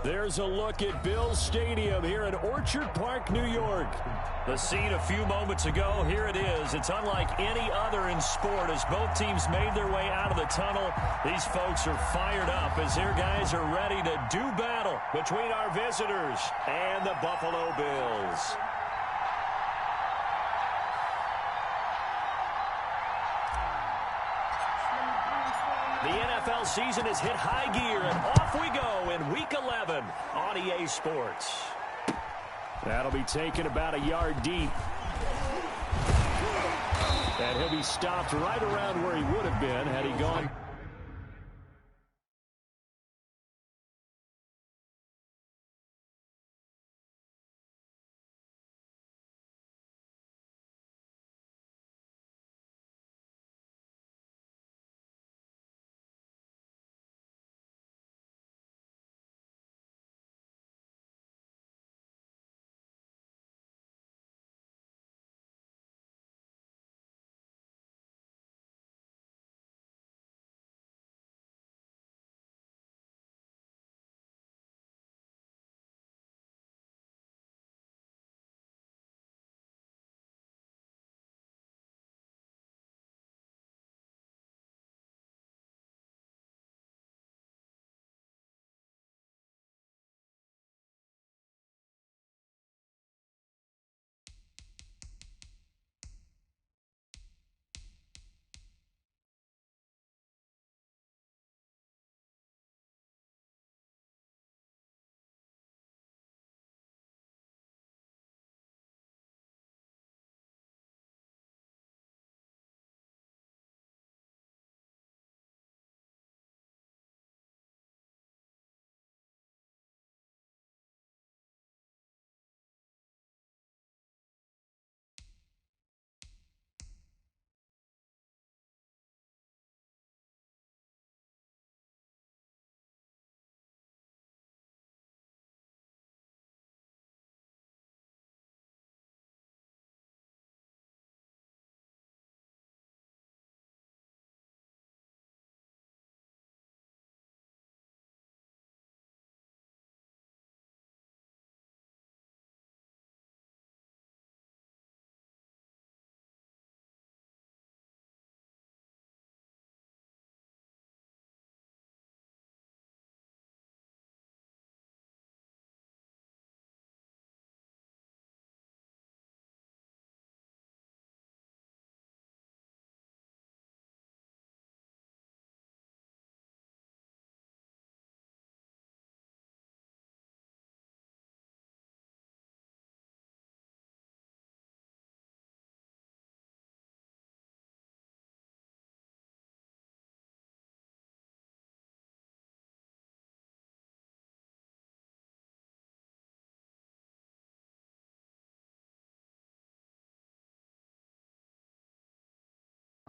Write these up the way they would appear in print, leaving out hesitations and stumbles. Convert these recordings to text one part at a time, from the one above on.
There's a look at Bills Stadium here in Orchard Park, New York. The scene a few moments ago, here it is. It's unlike any other in sport as both teams made their way out of the tunnel. These folks are fired up as their guys are ready to do battle between our visitors and the Buffalo Bills. The NFL season has hit high gear, and off we go in Week 11 on EA Sports. That'll be taken about a yard deep. And he'll be stopped right around where he would have been had he gone.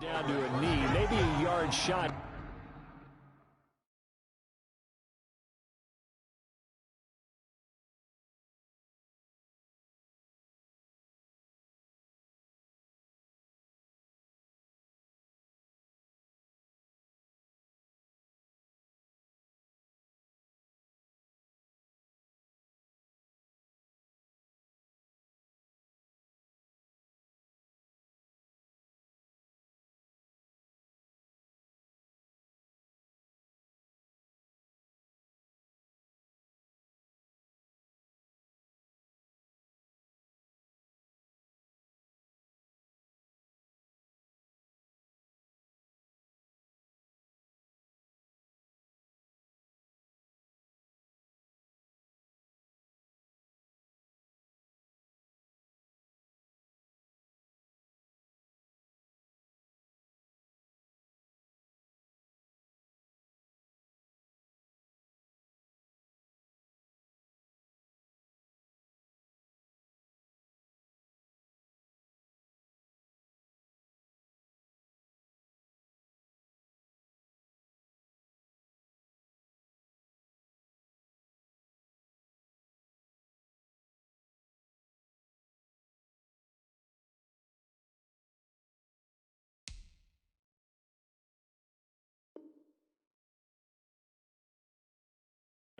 Down to a knee, maybe a yard shot.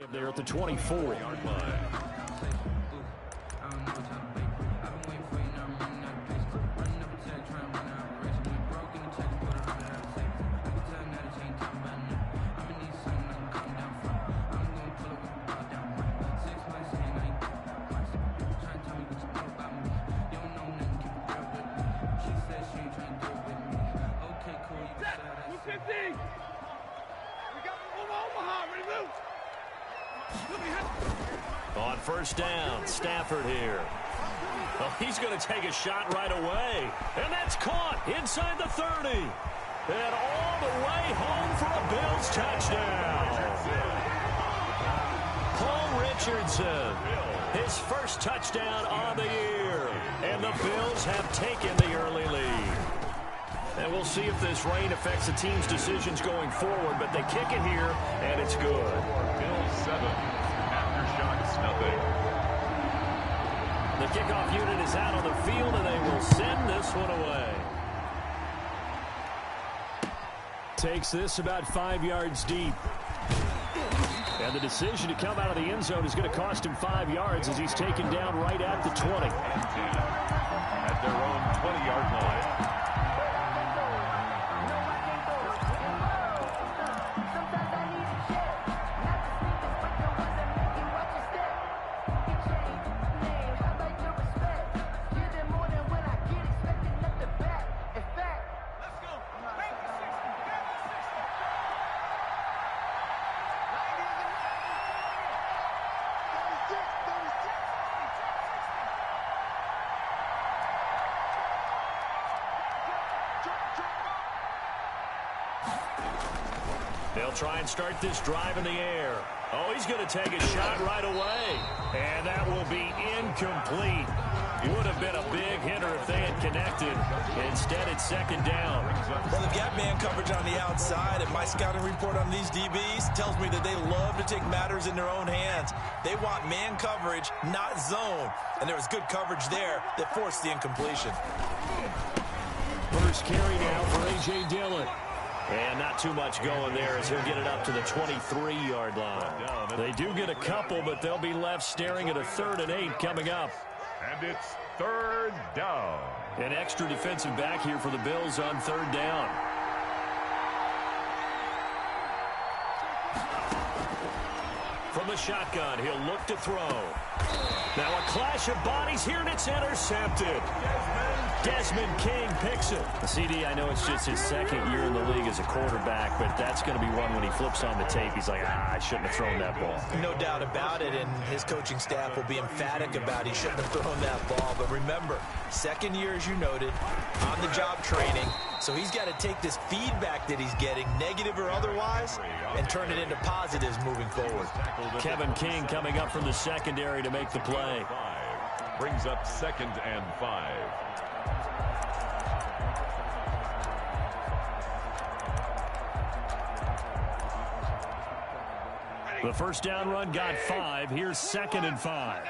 There at the 24-yard line. On first down, Stafford here. Well, he's going to take a shot right away. And that's caught inside the 30. And all the way home for a Bills touchdown. Paul Richardson, his first touchdown on the year. And the Bills have taken the early lead. And we'll see if this rain affects the team's decisions going forward, but they kick it here, and it's good. Bills 7, Aftershocks nothing. The kickoff unit is out on the field, and they will send this one away. Takes this about 5 yards deep. And the decision to come out of the end zone is going to cost him 5 yards as he's taken down right at the 20. At their own 20-yard line. They'll try and start this drive in the air. Oh, he's going to take a shot right away. And that will be incomplete. Would have been a big hitter if they had connected. Instead, it's second down. Well, they've got man coverage on the outside, and my scouting report on these DBs tells me that they love to take matters in their own hands. They want man coverage, not zone. And there was good coverage there that forced the incompletion. First carry now for A.J. Dillon. And not too much going there as he'll get it up to the 23-yard line. They do get a couple, but they'll be left staring at a 3rd and 8 coming up. And it's 3rd down. An extra defensive back here for the Bills on 3rd down. From the shotgun, he'll look to throw. Now a clash of bodies here, and it's intercepted. Desmond King picks it. CD, I know it's just his 2nd year in the league as a quarterback, but that's going to be one when he flips on the tape. He's like, I shouldn't have thrown that ball. No doubt about it, and his coaching staff will be emphatic about he shouldn't have thrown that ball. But remember, 2nd year, as you noted, on-the-job training. So he's got to take this feedback that he's getting, negative or otherwise, and turn it into positives moving forward. Kevin King coming up from the secondary to make the play. Brings up 2nd and 5. The first down run got 5. Here's 2nd and 5.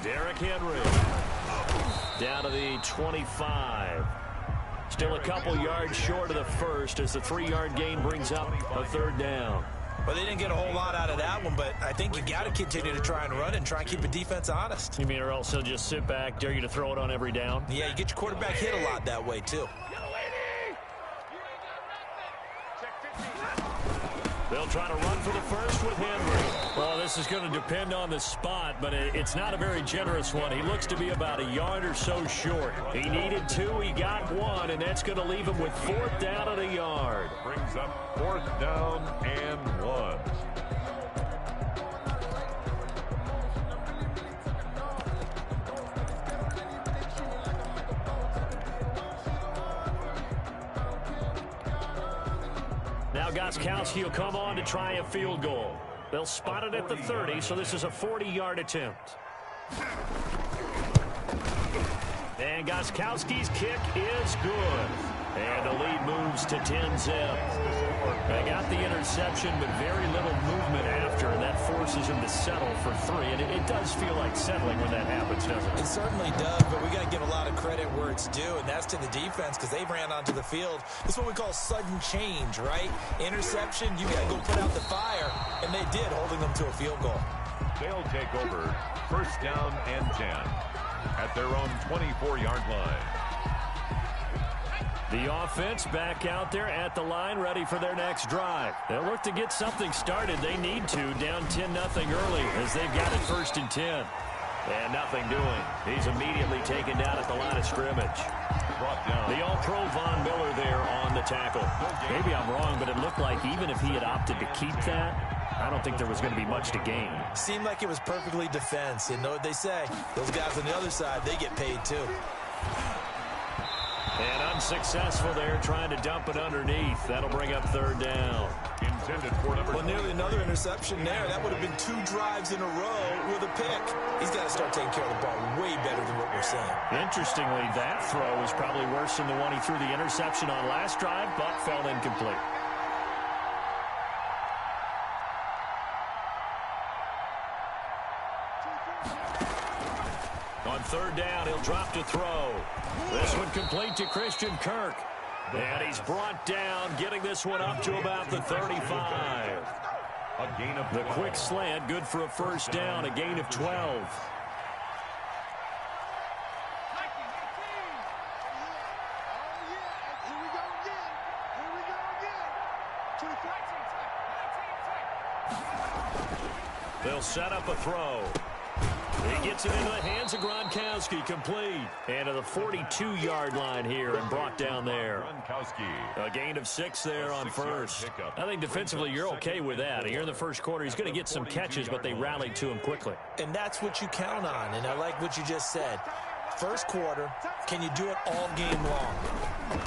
Derrick Henry down to the 25. Still a couple yards short of the first as the 3-yard gain brings up a 3rd down. Well, they didn't get a whole lot out of that one, but I think you got to continue to try and run and try and keep the defense honest. You mean or else he'll just sit back, dare you to throw it on every down? Yeah, you get your quarterback hit a lot that way, too. They'll try to run for the first with Henry. Well, this is going to depend on the spot, but it's not a very generous one. He looks to be about a yard or so short. He needed 2, he got 1, and that's going to leave him with 4th down and a yard. Brings up 4th down and 1. Now Gostkowski will come on to try a field goal. They'll spot it at the 30, so this is a 40-yard attempt. And Gostkowski's kick is good. And the lead moves to 10-zip. They got the interception, but very little movement after, and that forces him to settle for 3. And it does feel like settling when that happens, doesn't it? It certainly does, but we got to give a lot of credit where it's due, and that's to the defense because they ran onto the field. This is what we call sudden change, right? Interception, you got to go put out the fire, and they did, holding them to a field goal. They'll take over 1st down and 10 at their own 24-yard line. The offense back out there at the line, ready for their next drive. They'll look to get something started. They need to, down 10-0 early as they've got it 1st and 10. And nothing doing. He's immediately taken down at the line of scrimmage. Brought down. The All-Pro Von Miller there on the tackle. Maybe I'm wrong, but it looked like even if he had opted to keep that, I don't think there was going to be much to gain. Seemed like it was perfectly defense. You know what they say. Those guys on the other side, they get paid too. And unsuccessful there, trying to dump it underneath. That'll bring up 3rd down. Intended for number 2. Nearly another interception there. That would have been 2 drives in a row with a pick. He's got to start taking care of the ball way better than what we're saying. Interestingly, that throw was probably worse than the one he threw the interception on last drive, but fell incomplete. On 3rd down, he'll drop to throw. This one complete to Christian Kirk. And he's brought down, getting this one up to about the 35. A gain of 12. The quick slant, good for a 1st down, a gain of 12. They'll set up a throw. He gets it into the hands of Gronkowski, complete. And to the 42-yard line here and brought down there. A gain of 6 there on 1st. I think defensively you're okay with that. Here in the 1st quarter, he's going to get some catches, but they rallied to him quickly. And that's what you count on, and I like what you just said. 1st quarter, can you do it all game long?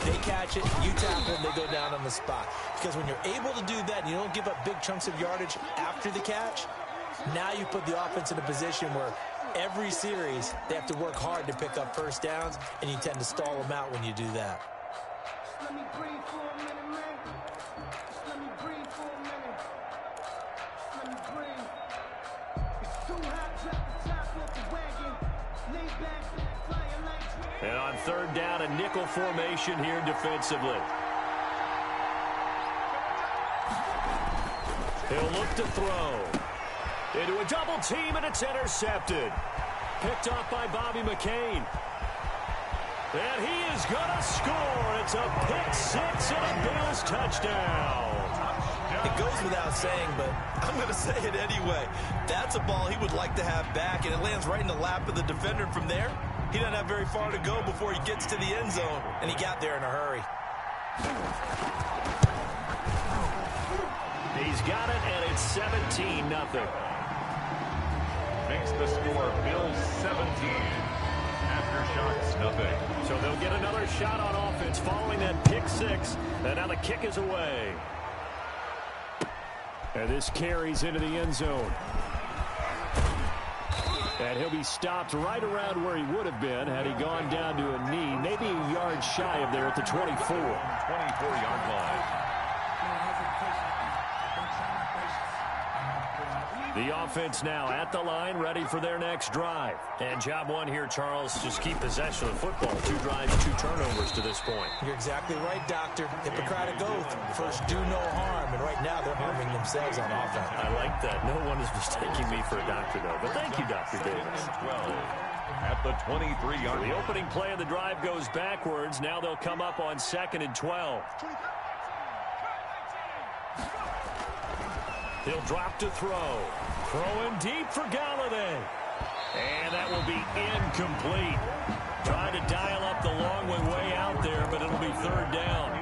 They catch it, you tackle them, they go down on the spot. Because when you're able to do that and you don't give up big chunks of yardage after the catch, now you put the offense in a position where every series they have to work hard to pick up 1st downs, and you tend to stall them out when you do that. Let me breathe for a minute, man. Let me breathe for a minute. Let me breathe. It's too hot, drop the top off the wagon. Lay back, fire like... And on 3rd down, a nickel formation here defensively. He'll look to throw. Into a double team, and it's intercepted. Picked off by Bobby McCain. And he is going to score. It's a pick 6 and a Bills touchdown. It goes without saying, but I'm going to say it anyway. That's a ball he would like to have back, and it lands right in the lap of the defender. From there, he doesn't have very far to go before he gets to the end zone, and he got there in a hurry. He's got it, and it's 17-0. Makes the score Bills 17. Aftershocks nothing. So they'll get another shot on offense following that pick 6. And now the kick is away. And this carries into the end zone. And he'll be stopped right around where he would have been had he gone down to a knee, maybe a yard shy of there at the 24. 24-yard line. The offense now at the line, ready for their next drive. And job one here, Charles, just keep possession of the football. 2 drives, 2 turnovers to this point. You're exactly right, Doctor. Hippocratic oath. First, do no harm. And right now, they're harming themselves on offense. I like that. No one is mistaking me for a doctor, though. But thank you, Dr. Davis. 12 at the 23-yard line. The opening play of the drive goes backwards. Now they'll come up on 2nd and 12. He'll drop to throw. Throwing deep for Galladay. And that will be incomplete. Trying to dial up the long way out there, but it'll be 3rd down.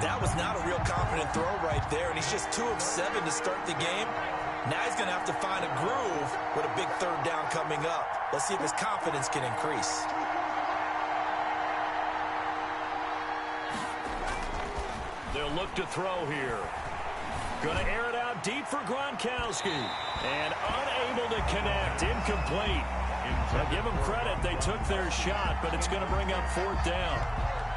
That was not a real confident throw right there, and he's just 2 of 7 to start the game. Now he's going to have to find a groove with a big 3rd down coming up. Let's see if his confidence can increase. They'll look to throw here. Going to air it out deep for Gronkowski. And unable to connect. Incomplete. Now give them credit. They took their shot, but it's going to bring up 4th down.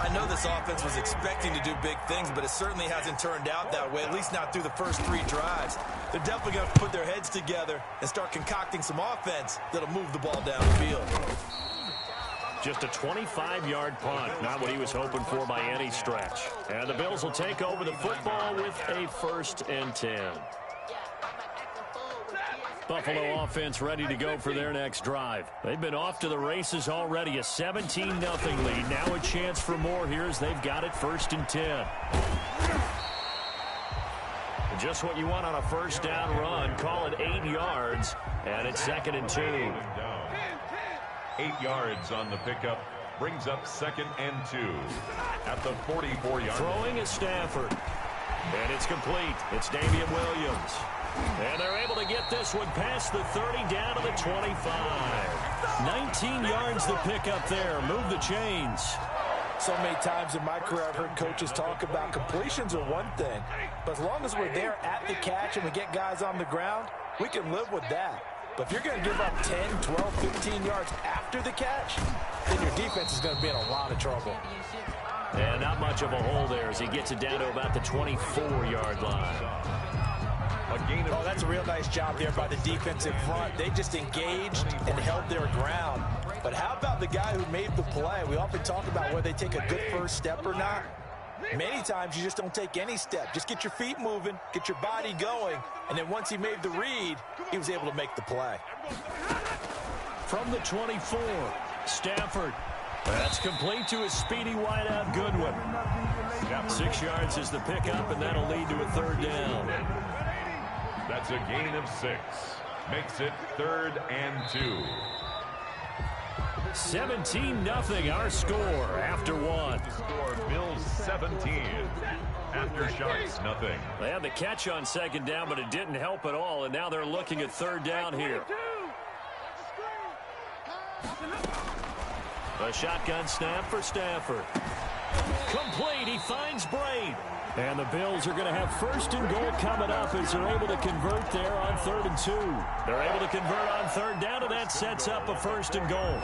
I know this offense was expecting to do big things, but it certainly hasn't turned out that way, at least not through the first 3 drives. They're definitely going to have to put their heads together and start concocting some offense that'll move the ball down the field. Just a 25-yard punt, not what he was hoping for by any stretch. And the Bills will take over the football with a 1st and 10. Buffalo offense ready to go for their next drive. They've been off to the races already, a 17-0 lead. Now a chance for more here as they've got it 1st and 10. Just what you want on a 1st down run. Call it 8 yards, and it's 2nd and 2. 8 yards on the pickup brings up 2nd and 2 at the 44-yard. Throwing is Stafford, and it's complete. It's Damian Williams. And they're able to get this one past the 30 down to the 25. 19 yards the pickup there. Move the chains. So many times in my career I've heard coaches talk about completions are one thing, but as long as we're there at the catch and we get guys on the ground, we can live with that. But if you're going to give up 10, 12, 15 yards after the catch, then your defense is going to be in a lot of trouble. And not much of a hole there as he gets it down to about the 24-yard line. Oh, that's a real nice job there by the defensive front. They just engaged and held their ground. But how about the guy who made the play? We often talk about whether they take a good first step or not. Many times you just don't take any step. Just get your feet moving, get your body going, and then once he made the read, he was able to make the play. From the 24, Stafford. That's complete to his speedy wideout Goodwin. 6 yards is the pickup, and that'll lead to a 3rd down. That's a gain of 6. Makes it 3rd and 2. 17-0 our score after 1. Score Bills 17. Aftershocks nothing. They had the catch on 2nd down, but it didn't help at all, and now they're looking at 3rd down here. A shotgun snap for Stafford. Complete. He finds Braid. And the Bills are going to have 1st and goal coming up as they're able to convert there on 3rd and 2. They're able to convert on 3rd down, and that sets up a 1st and goal.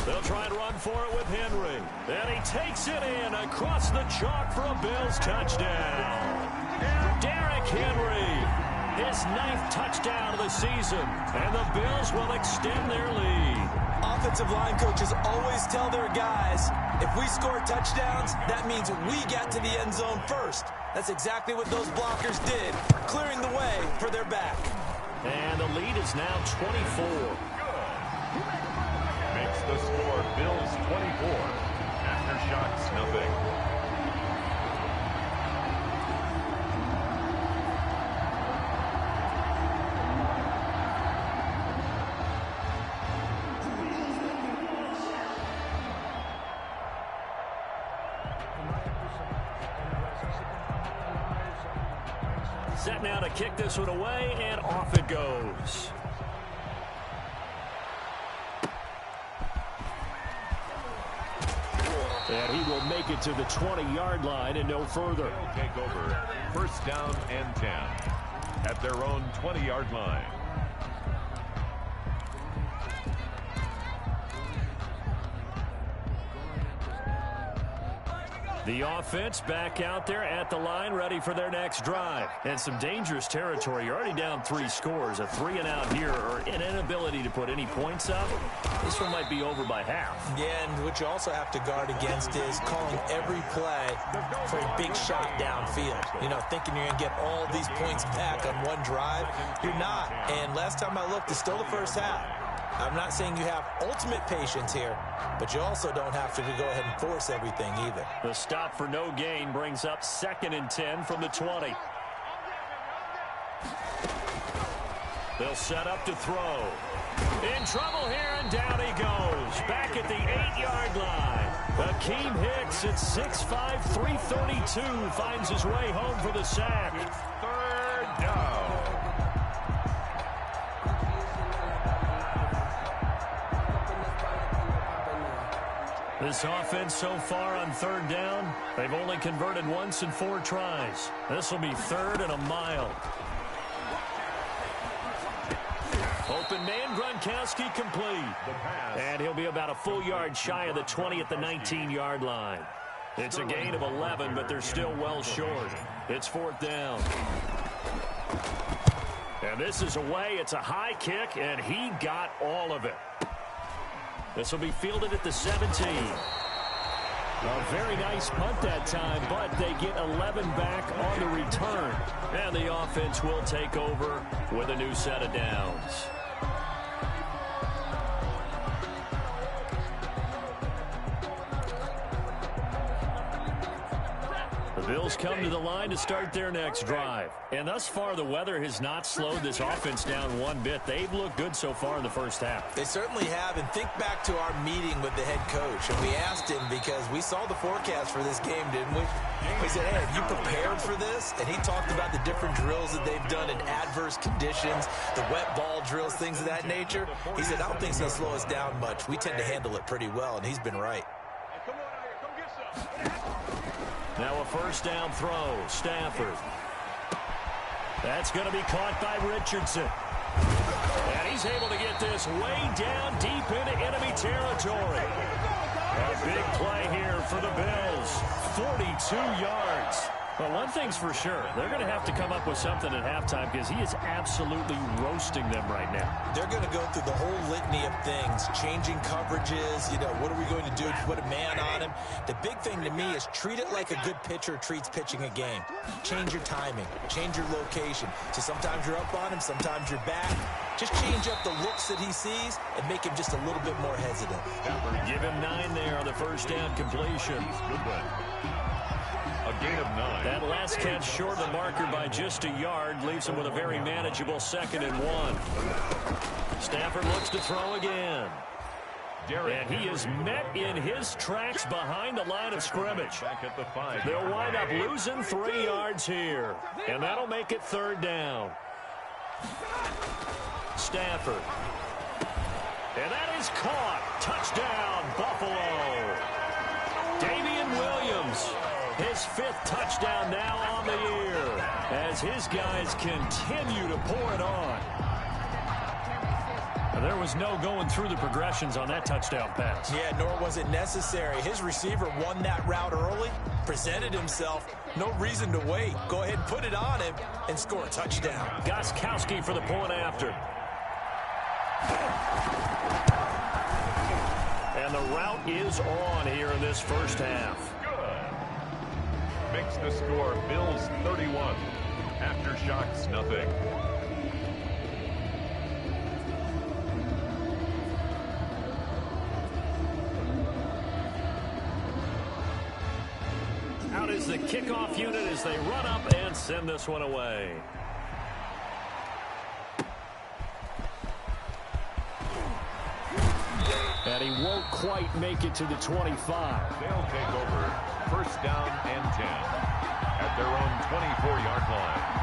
They'll try and run for it with Henry. And he takes it in across the chalk for a Bills touchdown. Derrick Henry. His 9th touchdown of the season, and the Bills will extend their lead. Offensive line coaches always tell their guys, if we score touchdowns, that means we get to the end zone first. That's exactly what those blockers did, clearing the way for their back. And the lead is now 24. Makes the score Bills 24. Aftershocks nothing. Set now to kick this one away, and off it goes. And he will make it to the 20-yard line and no further. They'll take over 1st down and 10 at their own 20-yard line. The offense back out there at the line, ready for their next drive. And some dangerous territory. You're already down 3 scores. A 3-and-out here, or an inability to put any points up. This one might be over by half. Yeah, and what you also have to guard against is calling every play for a big shot downfield. You know, thinking you're going to get all these points back on one drive. You're not. And last time I looked, it's still the first half. I'm not saying you have ultimate patience here, but you also don't have to go ahead and force everything either. The stop for no gain brings up 2nd and 10 from the 20. They'll set up to throw. In trouble here, and down he goes. Back at the 8-yard line. Akeem Hicks at 6'5", 332 finds his way home for the sack. 3rd down. This offense so far on third down, they've only converted once in 4 tries. This will be 3rd and a mile. Open man, Gronkowski complete. And he'll be about a full yard shy of the 20 at the 19-yard line. It's a gain of 11, but they're still well short. It's 4th down. And this is away. It's a high kick, and he got all of it. This will be fielded at the 17. A very nice punt that time, but they get 11 back on the return. And the offense will take over with a new set of downs. The Bills come to the line to start their next drive. And thus far, the weather has not slowed this offense down one bit. They've looked good so far in the first half. They certainly have. And think back to our meeting with the head coach. And we asked him because we saw the forecast for this game, didn't we? We said, hey, have you prepared for this? And he talked about the different drills that they've done in adverse conditions, the wet ball drills, things of that nature. He said, I don't think it's going to slow us down much. We tend to handle it pretty well, and he's been right. Now a first down throw. Stafford. That's going to be caught by Richardson. And he's able to get this way down deep into enemy territory. A big play here for the Bills. 42 yards. Well, one thing's for sure. They're going to have to come up with something at halftime because he is absolutely roasting them right now. They're going to go through the whole litany of things, changing coverages, what are we going to do to put a man on him? The big thing to me is treat it like a good pitcher treats pitching a game. Change your timing, change your location. So sometimes you're up on him, sometimes you're back. Just change up the looks that he sees and make him just a little bit more hesitant. Give him 9 there on the first down completion. Good one. A gain of 9. That last catch short of the marker by just a yard leaves him with a very manageable 2nd and 1. Stafford looks to throw again. And he is met in his tracks behind the line of scrimmage. Back at the 5. They'll wind up losing 3 yards here. And that'll make it 3rd down. Stafford. And that is caught. Touchdown, Buffalo. Damian Williams. His 5th touchdown now on the year as his guys continue to pour it on. And there was no going through the progressions on that touchdown pass. Yeah, nor was it necessary. His receiver won that route early, presented himself. No reason to wait. Go ahead and put it on him and score a touchdown. Gostkowski for the point after. And the route is on here in this first half. Makes the score Bills 31. Aftershocks nothing. Out is the kickoff unit as they run up and send this one away. And he won't quite make it to the 25. They'll take over. First down and 10 at their own 24-yard line.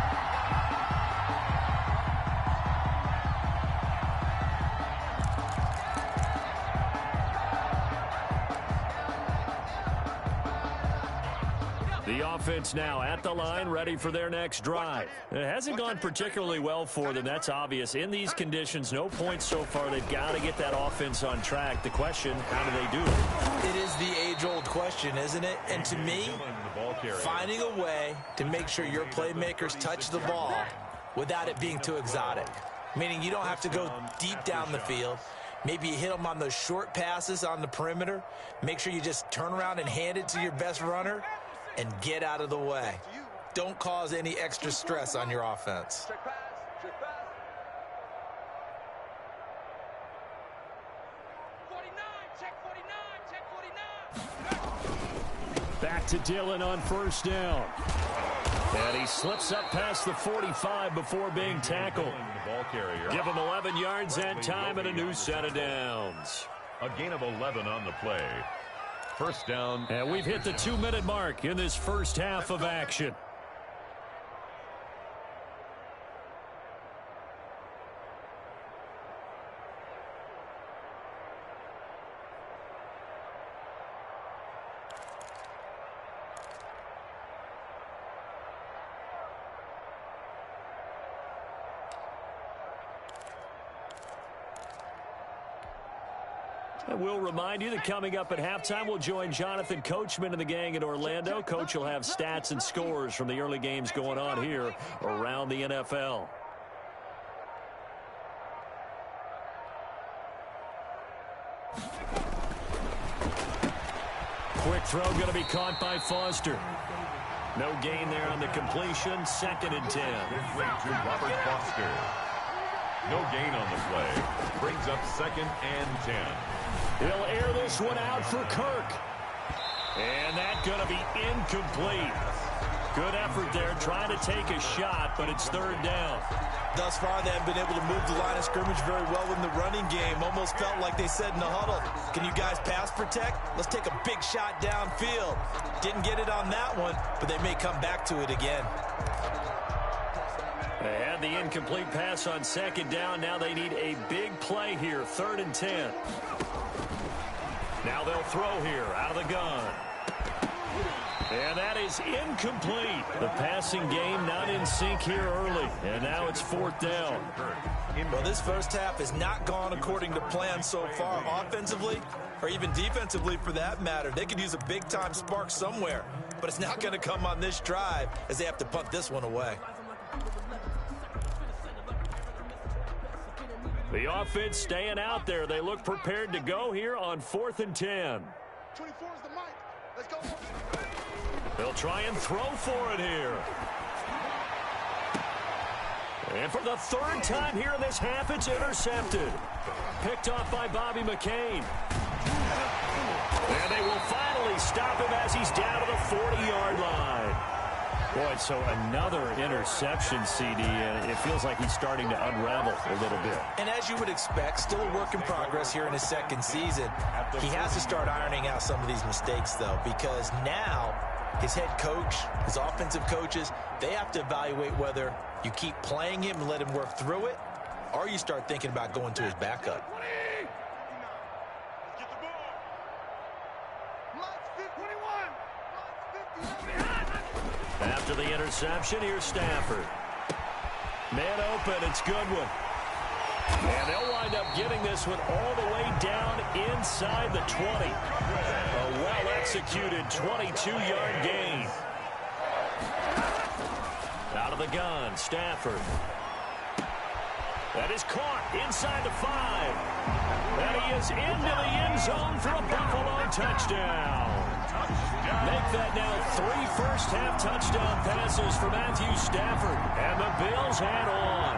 The offense now at the line, ready for their next drive. It hasn't gone particularly well for them. That's obvious. In these conditions, no points so far. They've got to get that offense on track. The question, how do they do it? It is the age-old question, isn't it? And to me, finding a way to make sure your playmakers touch the ball without it being too exotic. Meaning you don't have to go deep down the field. Maybe you hit them on those short passes on the perimeter. Make sure you just turn around and hand it to your best runner and get out of the way. Don't cause any extra stress on your offense. Back to Dillon on first down. And he slips up past the 45 before being tackled. Give him 11 yards that time and a new set of downs. A gain of 11 on the play. First down. And we've hit the 2-minute mark in this first half of action. And we'll remind you that coming up at halftime, we'll join Jonathan Coachman and the gang in Orlando. Coach will have stats and scores from the early games going on here around the NFL. Quick throw going to be caught by Foster. No gain there on the completion. 2nd and 10. To Robert Foster. No gain on the play. Brings up 2nd and 10. He'll air this one out for Kirk. And that's going to be incomplete. Good effort there trying to take a shot, but it's 3rd down. Thus far, they haven't been able to move the line of scrimmage very well in the running game. Almost felt like they said in the huddle, can you guys pass protect? Let's take a big shot downfield. Didn't get it on that one, but they may come back to it again. They had the incomplete pass on 2nd down. Now they need a big play here. 3rd and 10. Now they'll throw here out of the gun. And that is incomplete. The passing game not in sync here early. And now it's 4th down. Well, this first half has not gone according to plan so far offensively or even defensively for that matter. They could use a big-time spark somewhere, but it's not going to come on this drive as they have to punt this one away. The offense staying out there. They look prepared to go here on 4th and 10. 24 is the mic. Let's go. They'll try and throw for it here. And for the 3rd time here in this half, it's intercepted. Picked off by Bobby McCain. And they will finally stop him as he's down to the 40-yard line. Boy, so another interception, CD, and it feels like he's starting to unravel a little bit. And as you would expect, still a work in progress here in his 2nd season. He has to start ironing out some of these mistakes, though, because now his head coach, his offensive coaches, they have to evaluate whether you keep playing him and let him work through it, or you start thinking about going to his backup. After the interception, here's Stafford. Man open, it's Goodwin. And they'll wind up getting this one all the way down inside the 20. A well-executed 22-yard gain. Out of the gun, Stafford. That is caught inside the 5. And he is into the end zone for a Buffalo touchdown. Make that now 3 first-half touchdown passes for Matthew Stafford. And the Bills head on.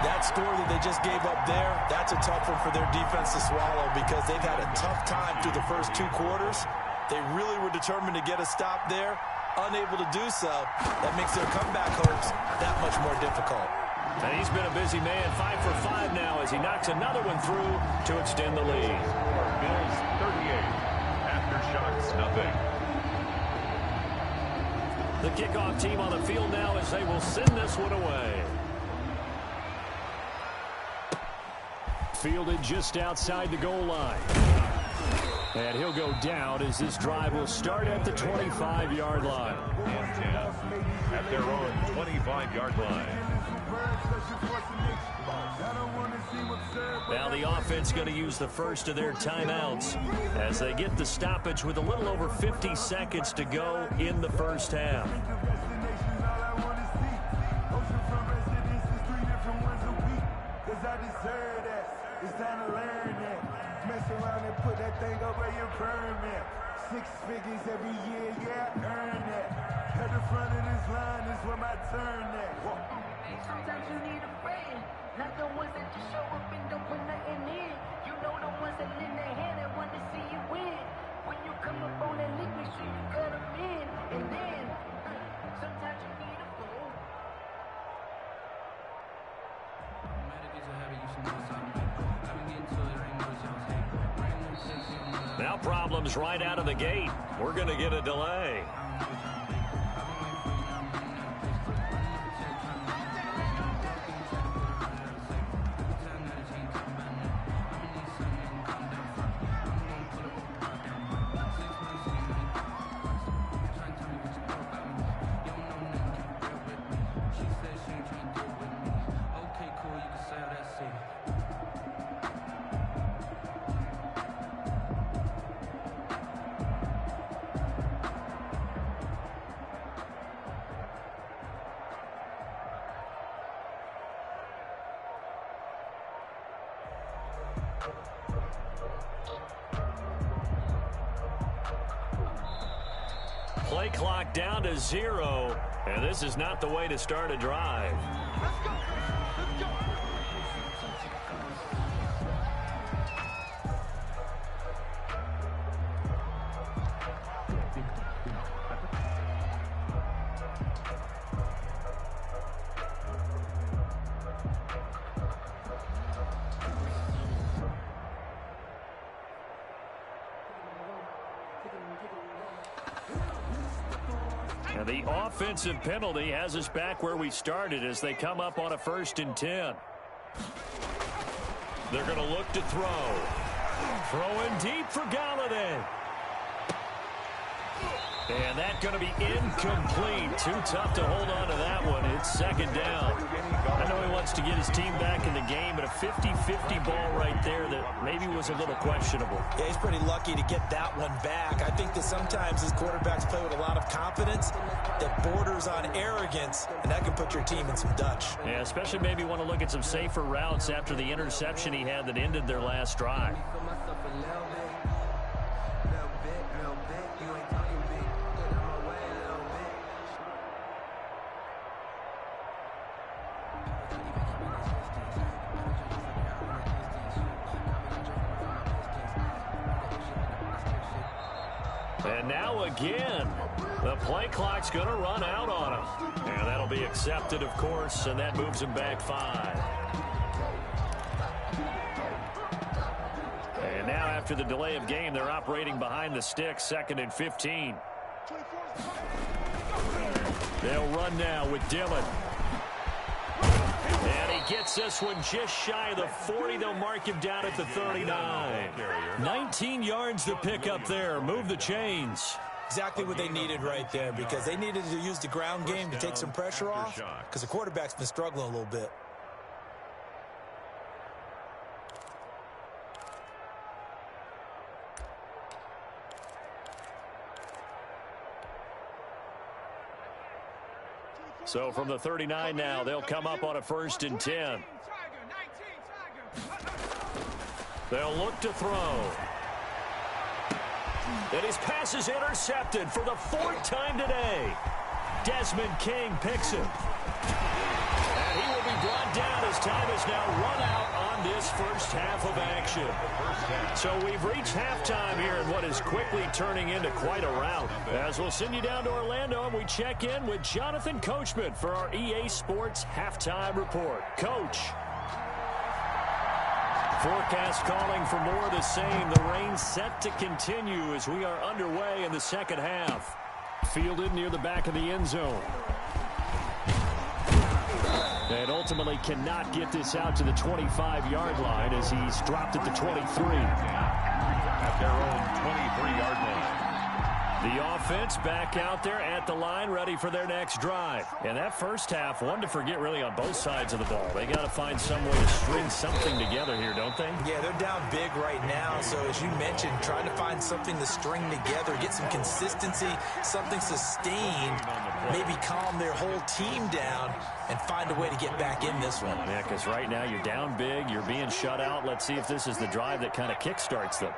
That score that they just gave up there, that's a tough one for their defense to swallow because they've had a tough time through the first 2 quarters. They really were determined to get a stop there. Unable to do so, that makes their comeback hopes that much more difficult. And he's been a busy man, 5 for 5 now as he knocks another one through to extend the lead. Bills 38. Aftershocks, nothing. The kickoff team on the field now as they will send this one away. Fielded just outside the goal line. And he'll go down as this drive will start at the 25-yard line. And 10 at their own 25-yard line. Now the offense going to use the first of their timeouts as they get the stoppage with a little over 50 seconds to go in the first half. It's time to learn that. Mess around and put that thing up where you burn that. 6 figures every year, yeah, earn that. At the front of this line is where my turn at. Sometimes you need a friend, not the ones that just show up and don't put nothing in. You know the ones that lend their hand and want to see you win. When you come up on that league, make sure you cut them in. And then, sometimes you need a fool. Now problems right out of the gate. We're going to get a delay. Play clock down to 0, and this is not the way to start a drive. Let's go. Let's go. And the offensive penalty has us back where we started as they come up on a 1st and 10. They're going to look to throw. Throwing deep for Galladay. And that's going to be incomplete. Too tough to hold on to that one. It's 2nd down. I know he wants to get his team back in the game, but a 50-50 ball right there that maybe was a little questionable. Yeah, he's pretty lucky to get that one back. I think that sometimes his quarterbacks play with a lot of confidence that borders on arrogance, and that can put your team in some Dutch. Yeah, especially maybe want to look at some safer routes after the interception he had that ended their last drive. And now again, the play clock's going to run out on him. And that'll be accepted, of course, and that moves him back 5. And now after the delay of game, they're operating behind the sticks, 2nd and 15. They'll run now with Dillon. And he gets this one just shy of the 40. They'll mark him down at the 39. 19 yards to pick up there. Move the chains. Exactly what they needed right there, because they needed to use the ground game to take some pressure off, because the quarterback's been struggling a little bit. So from the 39 now, they'll come up on a 1st and 10. They'll look to throw. And his pass is intercepted for the 4th time today. Desmond King picks him. And he will be brought down as time is now run out on this first half of action. So we've reached halftime here in what is quickly turning into quite a rout. As we'll send you down to Orlando, and we check in with Jonathan Coachman for our EA Sports Halftime Report. Coach. Forecast calling for more of the same. The rain set to continue as we are underway in the 2nd half. Fielded near the back of the end zone. And ultimately cannot get this out to the 25-yard line as he's dropped at the 23. At their own 23-yard line. The offense back out there at the line, ready for their next drive. And that first half, one to forget really on both sides of the ball. They got to find some way to string something together here, don't they? Yeah, they're down big right now. So as you mentioned, trying to find something to string together, get some consistency, something sustained, maybe calm their whole team down and find a way to get back in this one. Yeah, because right now you're down big, you're being shut out. Let's see if this is the drive that kind of kickstarts them.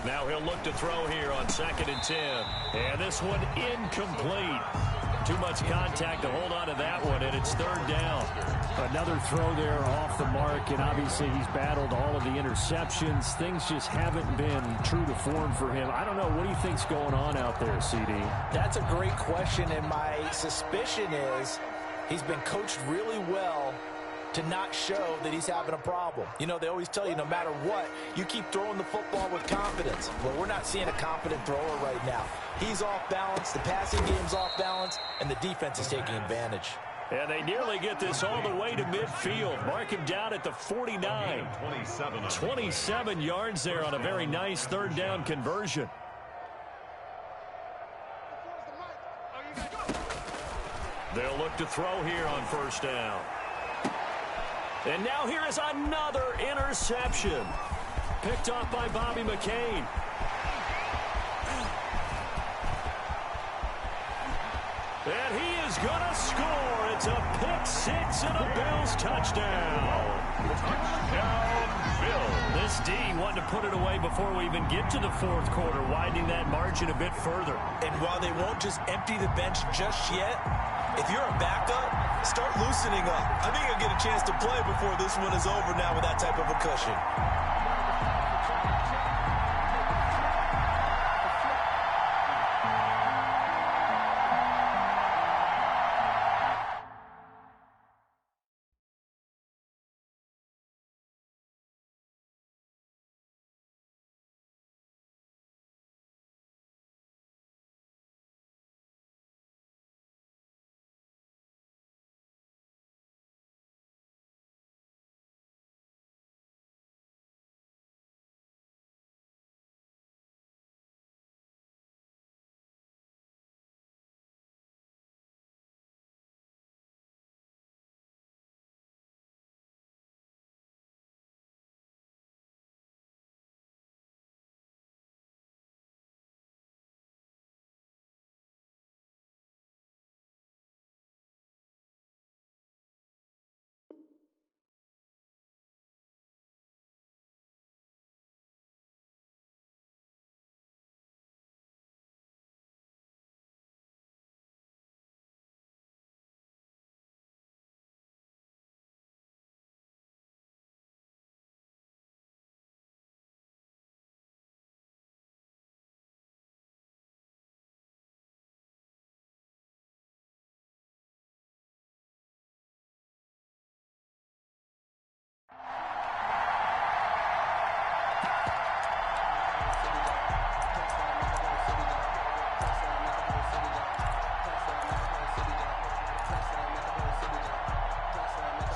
Now he'll look to throw here on 2nd and 10. And this one incomplete. Too much contact to hold on to that one, and it's 3rd down. Another throw there off the mark, and obviously he's battled all of the interceptions. Things just haven't been true to form for him. I don't know. What do you think's going on out there, CD? That's a great question, and my suspicion is he's been coached really well to not show that he's having a problem. You know, they always tell you no matter what, you keep throwing the football with confidence. Well, we're not seeing a confident thrower right now. He's off balance, the passing game's off balance, and the defense is taking advantage. And they nearly get this all the way to midfield. Mark him down at the 49. 27 yards there on a very nice 3rd down conversion. They'll look to throw here on 1st down. And now here is another interception. Picked off by Bobby McCain. And he is going to score. It's a pick six and a Bills touchdown. Touchdown, Bills. This D wanted to put it away before we even get to the fourth quarter, widening that margin a bit further. And while they won't just empty the bench just yet, if you're a backup, start loosening up. I think you'll get a chance to play before this one is over now with that type of a cushion.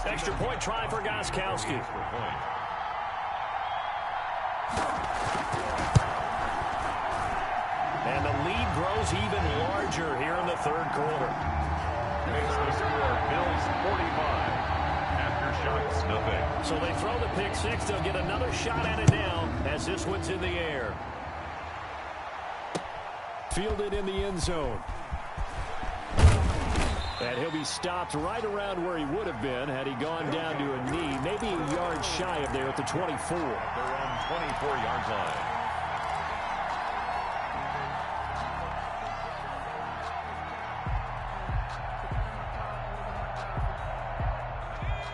Extra point try for Gostkowski. And the lead grows even larger here in the third quarter. Makes the score Bills 45. Aftershocks, nothing. So they throw the pick six. They'll get another shot at it now as this one's in the air. Fielded in the end zone. And he'll be stopped right around where he would have been had he gone down to a knee, maybe a yard shy of there at the 24. They're on 24-yard line.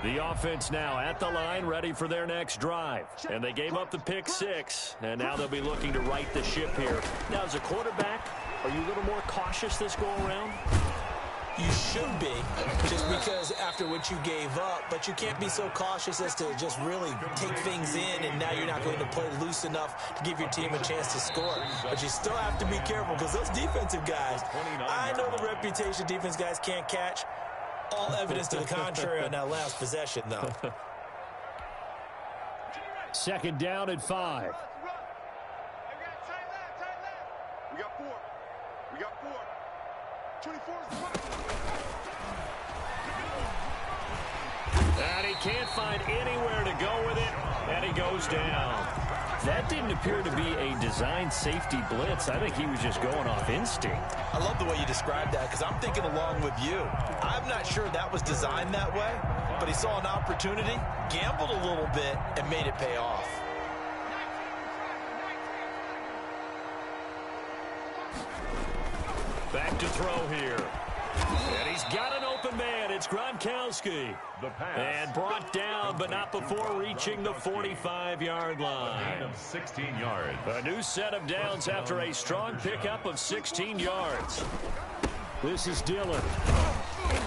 The offense now at the line, ready for their next drive. And they gave up the pick six, and now they'll be looking to right the ship here. Now, as a quarterback, are you a little more cautious this go-around? You should be, just because after what you gave up, but you can't be so cautious as to just really take things in, and now you're not going to play loose enough to give your team a chance to score. But you still have to be careful because those defensive guys, I know the reputation defense guys can't catch. All evidence to the contrary on that last possession, though. Second down at 5. We got 4. We got 4. 24 is And he can't find anywhere to go with it, and he goes down. That didn't appear to be a designed safety blitz. I think he was just going off instinct. I love the way you described that because I'm thinking along with you. I'm not sure that was designed that way, but he saw an opportunity, gambled a little bit, and made it pay off. Back to throw here. And he's got an open man. It's Gronkowski. The pass. And brought down, but not before reaching the 45-yard line. Of 16 yards. A new set of downs after a strong pickup of 16 yards. This is Dillon.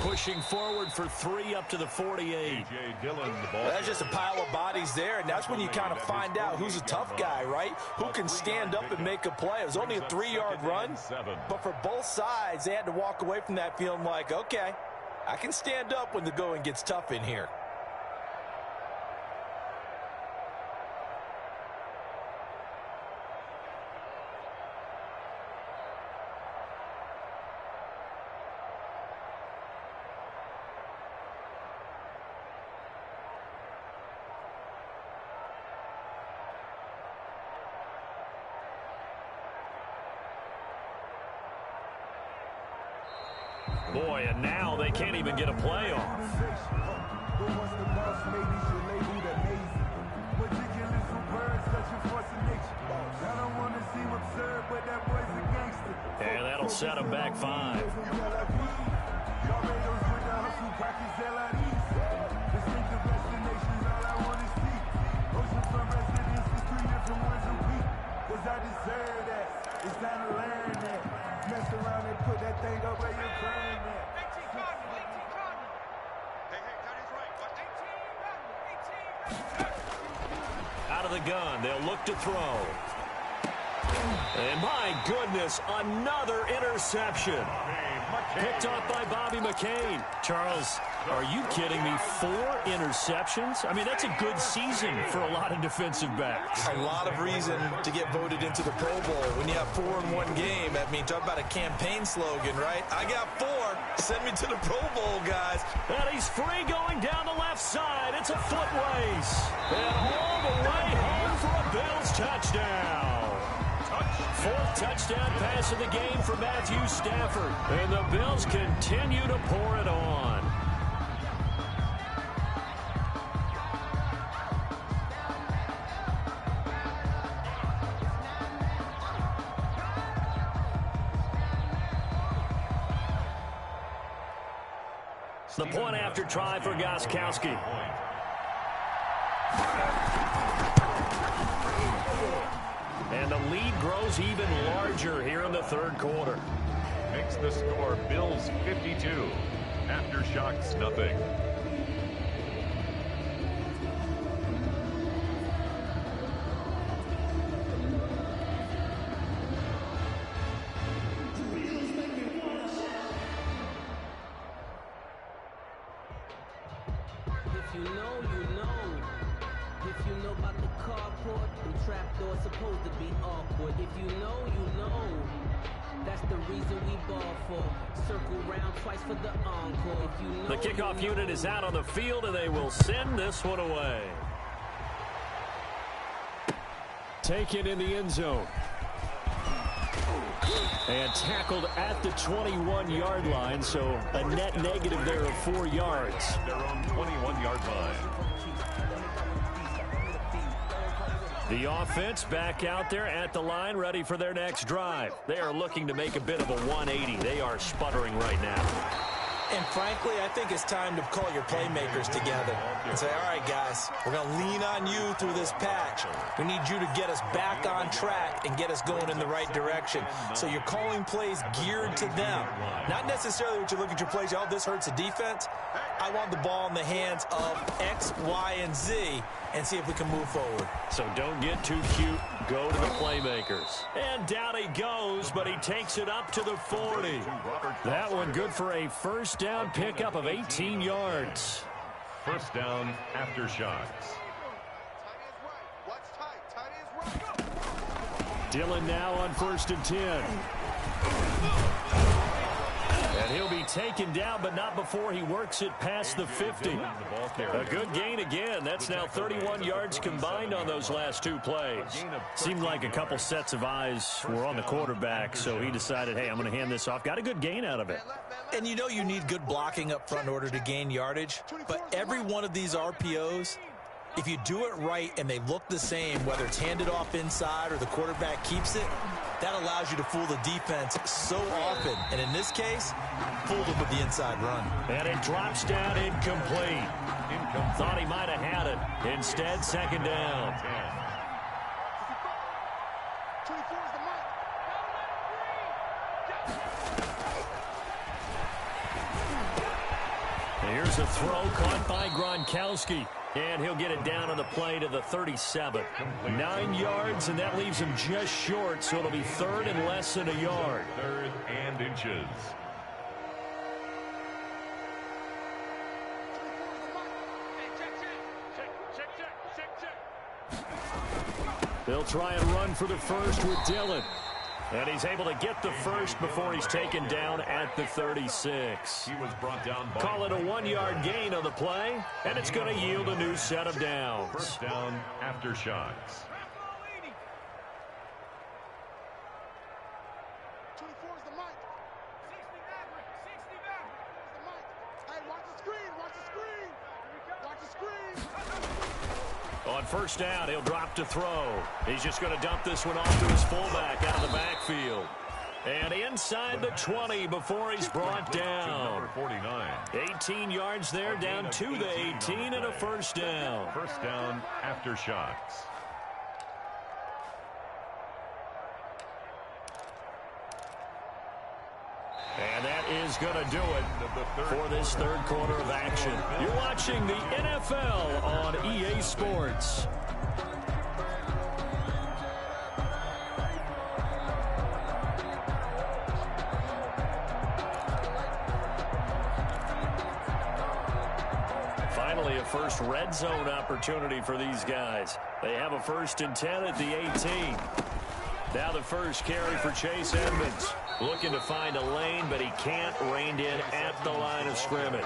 Pushing forward for 3 up to the 48. A.J. Dillon, the ball. That's just a pile of bodies there, and that's when you kind of find out who's a tough guy, right? Who can stand up and make a play. It was only a 3-yard run, but for both sides, they had to walk away from that feeling like, okay, I can stand up when the going gets tough in here. Boy, and now they can't even get a play off. And that'll set him back 5. It's time to learn that. Mess around and put that thing up where you're playing that. Out of the gun, they'll look to throw. And my goodness, another interception. Picked off by Bobby McCain. Charles, are you kidding me? 4 interceptions? I mean, that's a good season for a lot of defensive backs. A lot of reason to get voted into the Pro Bowl. When you have 4 in one game, I mean, talk about a campaign slogan, right? I got 4. Send me to the Pro Bowl, guys. And he's free going down the left side. It's a foot race. And all the way home for a Bills touchdown. 4th touchdown pass of the game for Matthew Stafford. And the Bills continue to pour it on. The point after try for Gostkowski. And the lead grows even larger here in the 3rd quarter. Makes the score Bills 52. Aftershocks nothing. If you know, you know. If you know about the carport, the trapdoor supposed to be awkward. If you know, you know. That's the reason we ball for. Circle round twice for the encore. If you know, the kickoff unit is out on the field, and they will send this one away. Taken in the end zone. And tackled at the 21-yard line, so a net negative there of 4 yards. Their own 21-yard line. The offense back out there at the line, ready for their next drive. They are looking to make a bit of a 180. They are sputtering right now. And frankly, I think it's time to call your playmakers together and say, all right, guys, we're going to lean on you through this patch. We need you to get us back on track and get us going in the right direction. So you're calling plays geared to them. Not necessarily what you look at your plays, oh, this hurts the defense. I want the ball in the hands of X, Y, and Z and see if we can move forward. So don't get too cute. Go to the playmakers. And down he goes, but he takes it up to the 40. That one good for a first down pickup of 18 yards. First down after shots. Dillon now on 1st and 10. And he'll be taken down, but not before he works it past the 50. A good gain again. That's now 31 yards combined on those last 2 plays. Seemed like a couple sets of eyes were on the quarterback, so he decided, hey, I'm going to hand this off. Got a good gain out of it. And you know you need good blocking up front in order to gain yardage, but every one of these RPOs, if you do it right and they look the same, whether it's handed off inside or the quarterback keeps it, that allows you to fool the defense so often. And in this case, fooled them with the inside run. And it drops down incomplete. Thought he might have had it. Instead, 2nd down. Here's a throw caught by Gronkowski. And he'll get it down on the play to the 37. 9 yards, and that leaves him just short, so it'll be 3rd and less than a yard. 3rd and inches. They'll try and run for the first with Dillon. And he's able to get the first before he's taken down at the 36. He was brought down by Call it a 1-yard gain on the play, and it's going to yield a new set of downs. first down after shots. On first down, he'll drop to throw. He's just going to dump this one off to his fullback out of the backfield. And inside the 20 before he's brought down. 18 yards there, down to the 18 and a first down. First down after shots. And that is going to do it for this third quarter of action. You're watching the NFL on EA Sports. Finally, a first red zone opportunity for these guys. They have a 1st and 10 at the 18. Now the first carry for Chase Edmonds. Looking to find a lane, but he can't. Reined in at the line of scrimmage.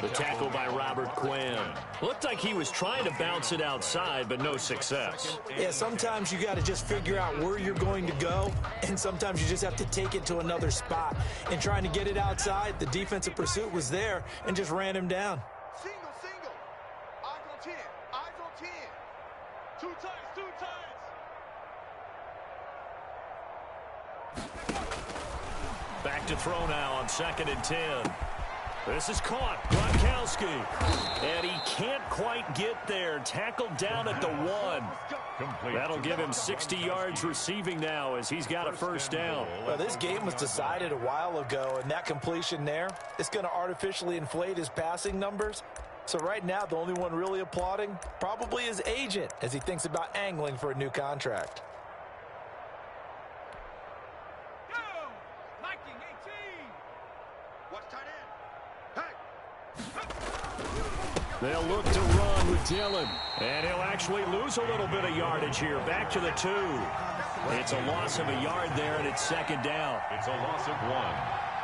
The tackle by Robert Quinn. Looked like he was trying to bounce it outside, but no success. Yeah, sometimes you got to just figure out where you're going to go, and sometimes you just have to take it to another spot. And trying to get it outside, the defensive pursuit was there and just ran him down. Single. Eyes on 10. Eyes on 10. Two tights. Back to throw now on 2nd and 10. This is caught. Gronkowski. And he can't quite get there. Tackled down at the 1. That'll give him 60 yards receiving now as he's got a first down. Well, this game was decided a while ago, and that completion there, it's going to artificially inflate his passing numbers. So right now, the only one really applauding probably his agent as he thinks about angling for a new contract. They'll look to run with Dillon. And he'll actually lose a little bit of yardage here. Back to the 2. It's a loss of a yard there, and it's 2nd down. It's a loss of 1.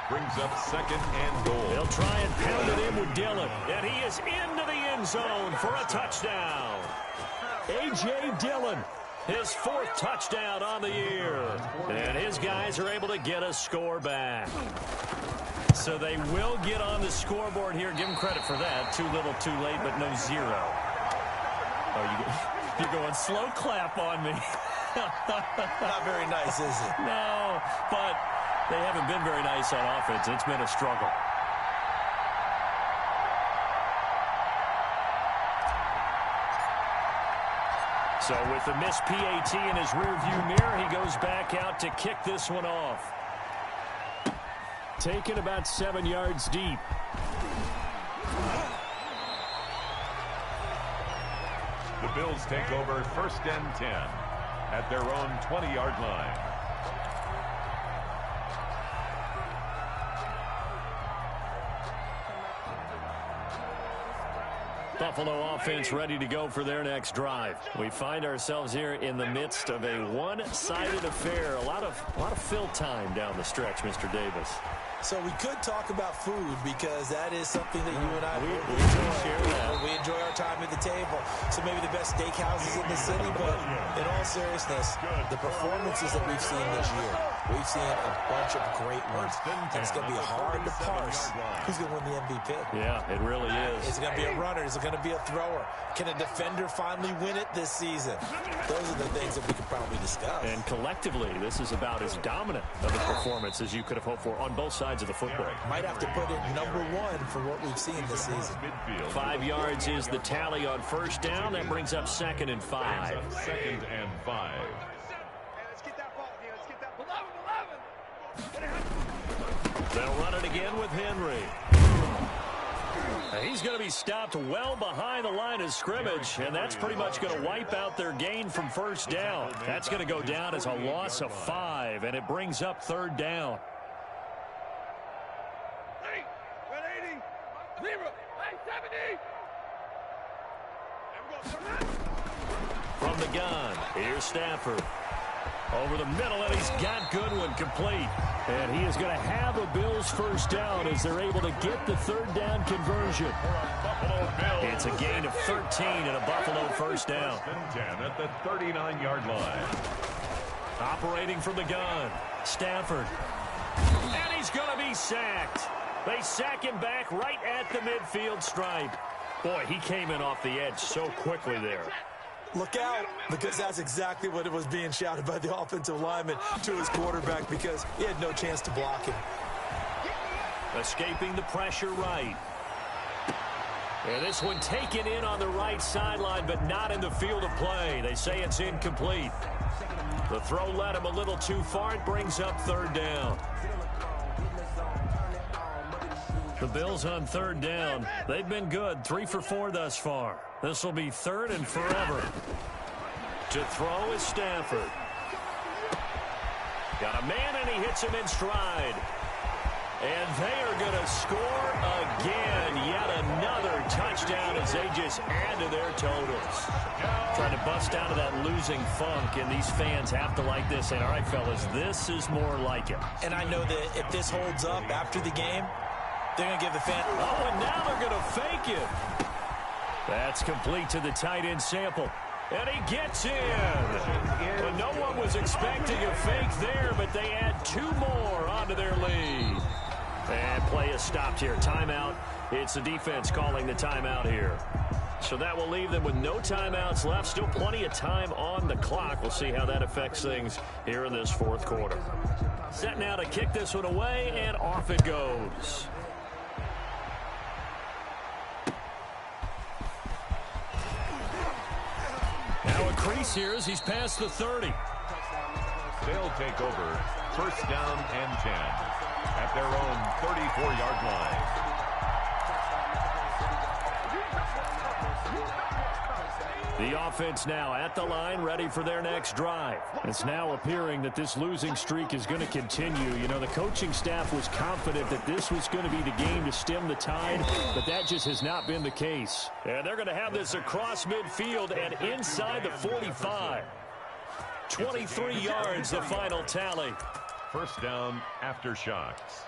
Brings up 2nd and goal. They'll try and pound it in with Dillon. And he is into the end zone for a touchdown. A.J. Dillon, his 4th touchdown on the year. And his guys are able to get a score back. So they will get on the scoreboard here. Give them credit for that. Too little, too late, but no 0. Oh, you're going slow clap on me. Not very nice, is it? No, but they haven't been very nice on offense. It's been a struggle. So with the missed PAT in his rearview mirror, he goes back out to kick this one off. Taken about 7 yards deep. The Bills take over 1st and 10 at their own 20-yard line. Buffalo offense ready to go for their next drive. We find ourselves here in the midst of a one-sided affair. A lot of fill time down the stretch, Mr. Davis. So we could talk about food because that is something that you and I we enjoy our time at the table. So maybe the best steakhouses in the city, but in all seriousness, the performances that we've seen this year, we've seen a bunch of great ones. And it's going to be hard to parse who's going to win the MVP. Yeah, it really is. Is it going to be a runner? Is it going to be a thrower? Can a defender finally win it this season? Those are the things that we could probably discuss. And collectively, this is about as dominant of a performance as you could have hoped for on both sides of the football. Might have to put it #1 for what we've seen this season. 5 yards is the tally on first down. That brings up 2nd and 5. 2nd and 5. Let's get that ball here. Let's get that 11. They'll run it again with Henry. He's going to be stopped well behind the line of scrimmage, and that's pretty much going to wipe out their gain from first down. That's going to go down as a loss of 5, and it brings up 3rd down. From the gun, here's Stafford. Over the middle, and he's got Goodwin complete. And he is going to have a Bills first down as they're able to get the 3rd down conversion. It's a gain of 13 and a Buffalo first down. 10 at the 39-yard line. Operating from the gun, Stafford. And he's going to be sacked. They sack him back right at the midfield stripe. Boy, he came in off the edge so quickly there. Look out, because that's exactly what it was being shouted by the offensive lineman to his quarterback, because he had no chance to block him. Escaping the pressure right. And this one taken in on the right sideline, but not in the field of play. They say it's incomplete. The throw led him a little too far. It brings up third down. The Bills on third down. They've been good, 3 for 4 thus far. This will be third and forever. To throw is Stafford. Got a man, and he hits him in stride. And they are going to score again. Yet another touchdown as they just add to their totals. Trying to bust out of that losing funk, and these fans have to like this. And all right, fellas, this is more like it. And I know that if this holds up after the game, they're going to give the fan... Oh, and now they're going to fake it. That's complete to the tight end Sample. And he gets in. Well, no one was expecting a fake there, but they add 2 more onto their lead. And play is stopped here. Timeout. It's the defense calling the timeout here. So that will leave them with no timeouts left. Still plenty of time on the clock. We'll see how that affects things here in this fourth quarter. Set now to kick this one away, and off it goes. Now a crease here as he's past the 30. They'll take over first down and 10 at their own 34-yard line. The offense now at the line, ready for their next drive. It's now appearing that this losing streak is going to continue. You know, the coaching staff was confident that this was going to be the game to stem the tide, but that just has not been the case. And they're going to have this across midfield and inside the 45. 23 yards, the final tally. First down after shots.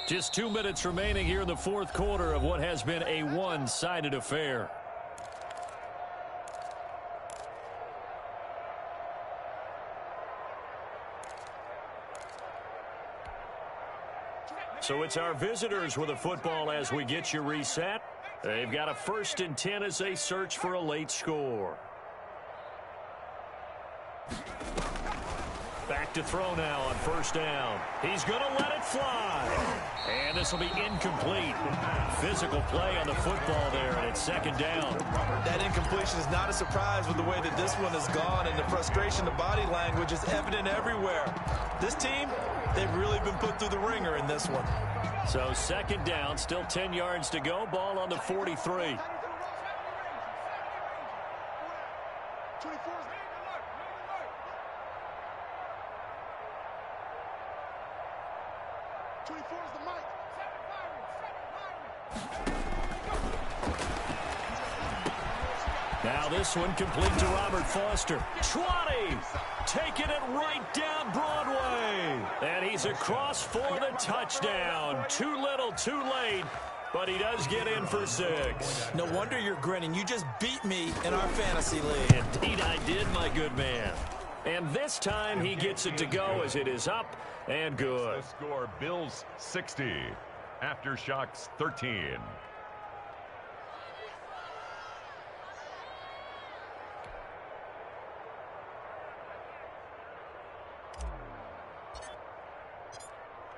Just 2 minutes remaining here in the fourth quarter of what has been a one-sided affair. So it's our visitors with a football as we get you reset. They've got a 1st and 10 as they search for a late score. Back to throw now on first down. He's going to let it fly. And this will be incomplete. Physical play on the football there, and it's 2nd down. That incompletion is not a surprise with the way that this one has gone, and the frustration, the body language is evident everywhere. This team, they've really been put through the ringer in this one. So 2nd down, still 10 yards to go. Ball on the 43. Now this one complete to Robert Foster. 20! Taking it right down Broadway. And he's across for the touchdown. Too little, too late. But he does get in for 6. No wonder you're grinning. You just beat me in our fantasy league. Indeed I did, my good man. And this time he gets it to go as it is up and good. The score, Bills 60. Aftershocks 13.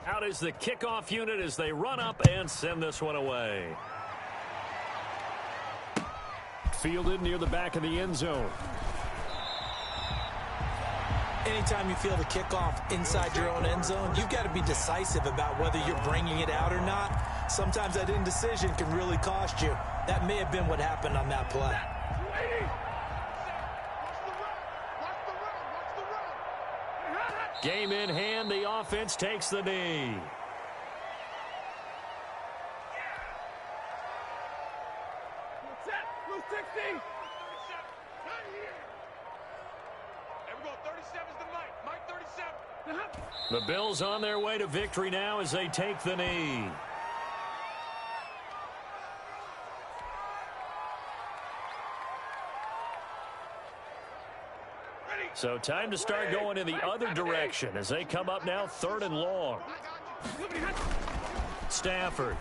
Out is the kickoff unit as they run up and send this one away. Fielded near the back of the end zone. Anytime you feel the kickoff inside your own end zone, you've got to be decisive about whether you're bringing it out or not. Sometimes that indecision can really cost you. That may have been what happened on that play. Game in hand, the offense takes the knee. The Bills on their way to victory now as they take the knee. So time to start going in the other direction as they come up now 3rd and long. Stafford.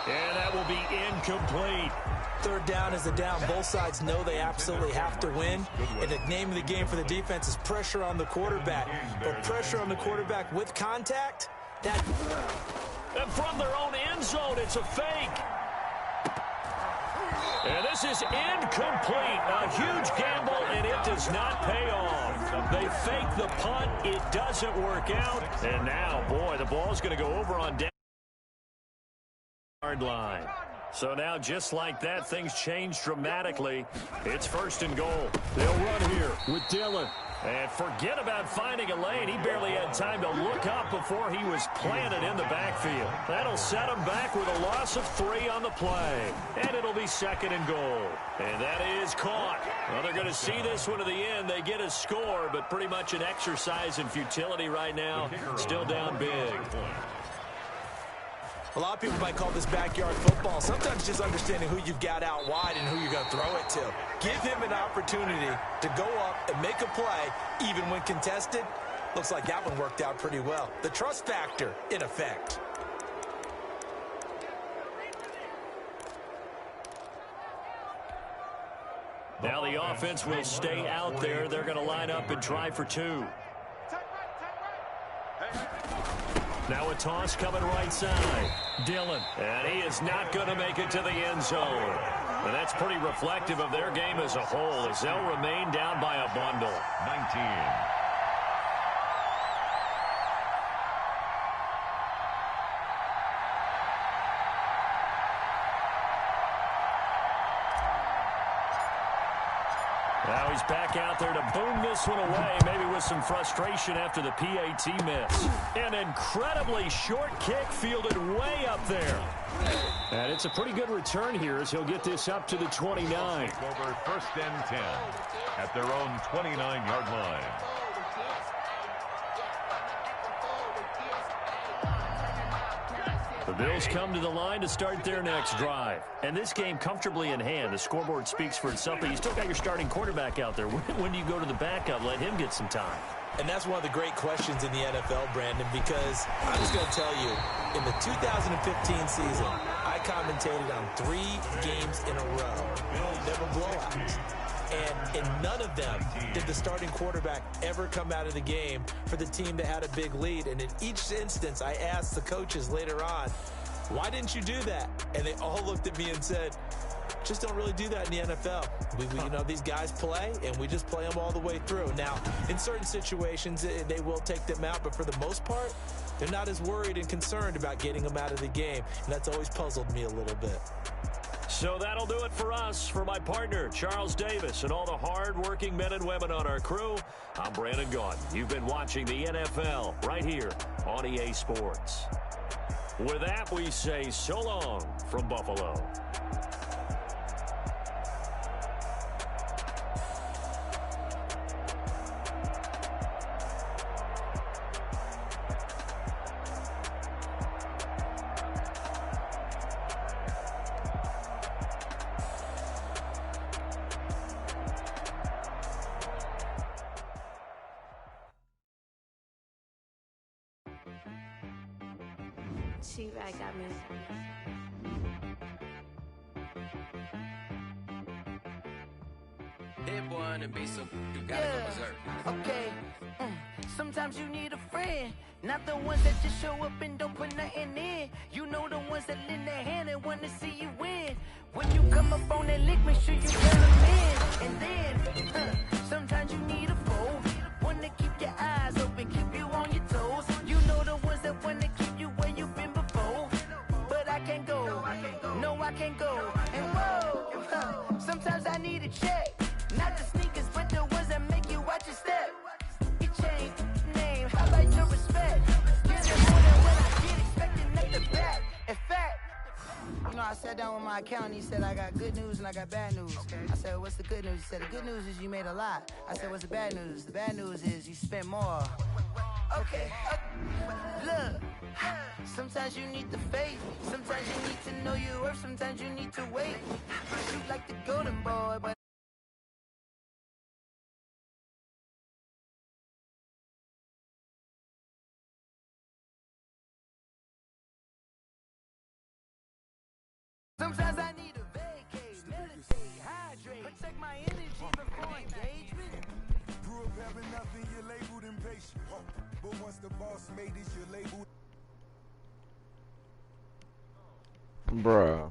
And that will be incomplete. 3rd down is a down. Both sides know they absolutely have to win. And the name of the game for the defense is pressure on the quarterback. But pressure on the quarterback with contact, that... And from their own end zone, it's a fake. And this is incomplete. A huge gamble, and it does not pay off. They fake the punt. It doesn't work out. And now, boy, the ball's going to go over on down yard line. So now, just like that, things change dramatically. It's 1st and goal. They'll run here with Dillon. And forget about finding a lane. He barely had time to look up before he was planted in the backfield. That'll set him back with a loss of 3 on the play. And it'll be 2nd and goal. And that is caught. Well, they're going to see this one to the end. They get a score, but pretty much an exercise in futility right now. Still down big. A lot of people might call this backyard football. Sometimes just understanding who you've got out wide and who you're going to throw it to. Give him an opportunity to go up and make a play, even when contested. Looks like that one worked out pretty well. The trust factor, in effect. Now the offense will stay out there. They're going to line up and try for 2. Now a toss coming right side. Dillon. And he is not going to make it to the end zone. And that's pretty reflective of their game as a whole as they'll remain down by a bundle. 19. Now he's back out there to boom this one away, maybe with some frustration after the PAT miss. An incredibly short kick fielded way up there. And it's a pretty good return here as he'll get this up to the 29. Over 1st and 10 at their own 29-yard line. The Bills come to the line to start their next drive. And this game comfortably in hand. The scoreboard speaks for itself, but you still got your starting quarterback out there. When do you go to the backup? Let him get some time. And that's one of the great questions in the NFL, Brandon, because I'm just going to tell you, in the 2015 season, I commentated on 3 games in a row. Never blowouts. And in none of them did the starting quarterback ever come out of the game for the team that had a big lead. And in each instance, I asked the coaches later on, why didn't you do that? And they all looked at me and said, just don't really do that in the NFL. You know, these guys play, and we just play them all the way through. Now, in certain situations, they will take them out, but for the most part, they're not as worried and concerned about getting them out of the game. And that's always puzzled me a little bit. So that'll do it for us. For my partner, Charles Davis, and all the hard-working men and women on our crew, I'm Brandon Gaudin. You've been watching the NFL right here on EA Sports. With that, we say so long from Buffalo. She-Rag got me. Hit one and be so you gotta go berserk. Okay. Sometimes you need a friend, not the ones that just show up and don't put nothing in. You know the ones that lend their hand and want to see you win. When you come up on that lick, make sure you get them in. And then, sometimes you need a foe, one to keep your eyes open, keep you on your toes. You know the ones that want to keep you where you've been before. But I can't go, no I can't go. And whoa, sometimes I need a check. Not the sneakers, but the ones that make you watch your step. You change name, how about your respect? Get it more than what I get, expecting at the back. In fact, you know, I sat down with my accountant. He said, I got good news and I got bad news. I said, what's the good news? He said, the good news is you made a lot. I said, what's the bad news? The bad news is you spent more. Okay, look, sometimes you need the faith. Sometimes you need to know your worth. Sometimes you need to wait. Shoot like the golden boy, but Sometimes I need a vacate, meditate, hydrate, protect my energy before engagement. Grew up having nothing, you're labeled impatient. But once the boss made it, you're labeled. Bruh.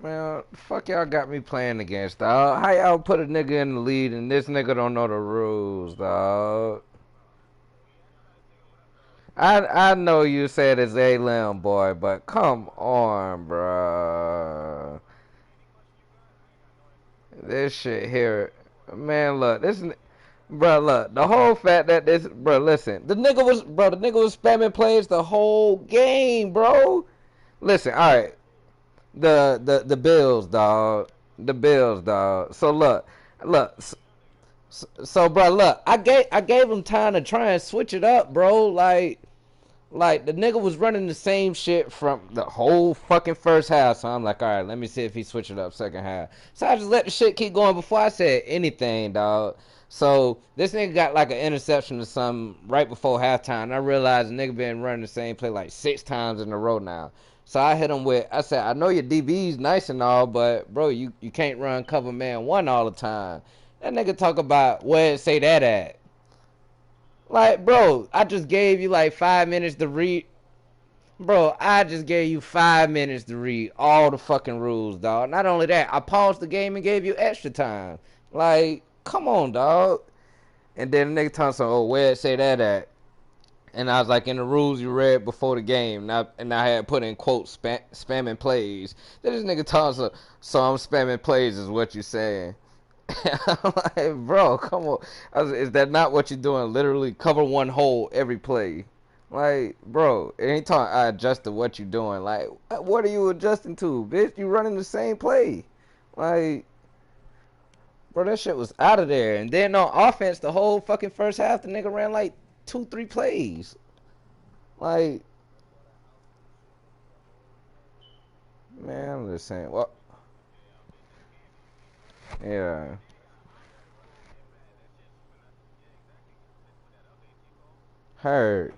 Man, fuck y'all got me playing against, dog. How y'all put a nigga in the lead and this nigga don't know the rules, dog? I know you said it's A-Lim, boy, but come on, bruh. This shit here. Man, look, bruh, look, the whole fact that this, bruh, listen. The nigga was spamming plays the whole game, bro. Listen, alright. The Bills, dog. The Bills, dog. So look. So bro, look. I gave him time to try and switch it up, bro. Like the nigga was running the same shit from the whole fucking first half. So I'm like, all right, let me see if he switch it up second half. So I just let the shit keep going before I said anything, dog. So this nigga got like an interception or something right before halftime. And I realized the nigga been running the same play like 6 times in a row now. So I hit him I said, I know your DB's nice and all, but bro, you can't run cover man 1 all the time. That nigga talk about where it say that at. Like, bro, I just gave you like 5 minutes to read. Bro, I just gave you 5 minutes to read all the fucking rules, dog. Not only that, I paused the game and gave you extra time. Like, come on, dog. And then the nigga talking so, oh, where it say that at? And I was like, in the rules you read before the game. And I had put in quotes, spamming plays. Then this nigga talking so I'm spamming plays is what you saying. I'm like, bro, come on. Is that not what you're doing? Literally cover 1 hole every play. Like, bro, it ain't talking I adjusted what you doing. Like, what are you adjusting to, bitch? You running the same play. Like, bro, that shit was out of there. And then on offense, the whole fucking first half, the nigga ran like 2-3 plays. Like, man, listen. Well, yeah. Heard.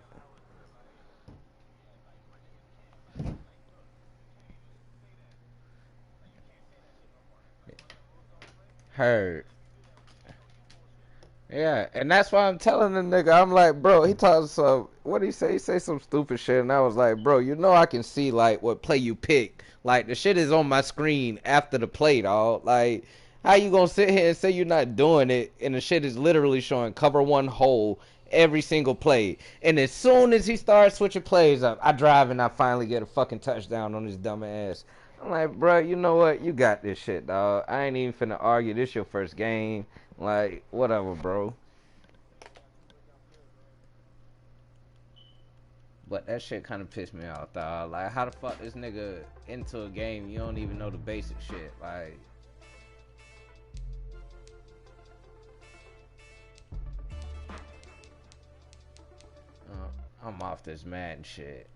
Heard. Yeah, and that's why I'm telling the nigga, I'm like, bro, he talks what did he say? He say some stupid shit, and I was like, bro, you know I can see, like, what play you pick. Like, the shit is on my screen after the play, dog. Like, how you gonna sit here and say you're not doing it, and the shit is literally showing cover 1 hole every single play. And as soon as he starts switching plays up, I drive and I finally get a fucking touchdown on his dumb ass. I'm like, bro, you know what? You got this shit, dog. I ain't even finna argue. This your first game. Like, whatever, bro. But that shit kind of pissed me off, dog. Like, how the fuck this nigga into a game, you don't even know the basic shit. Like, I'm off this Madden shit.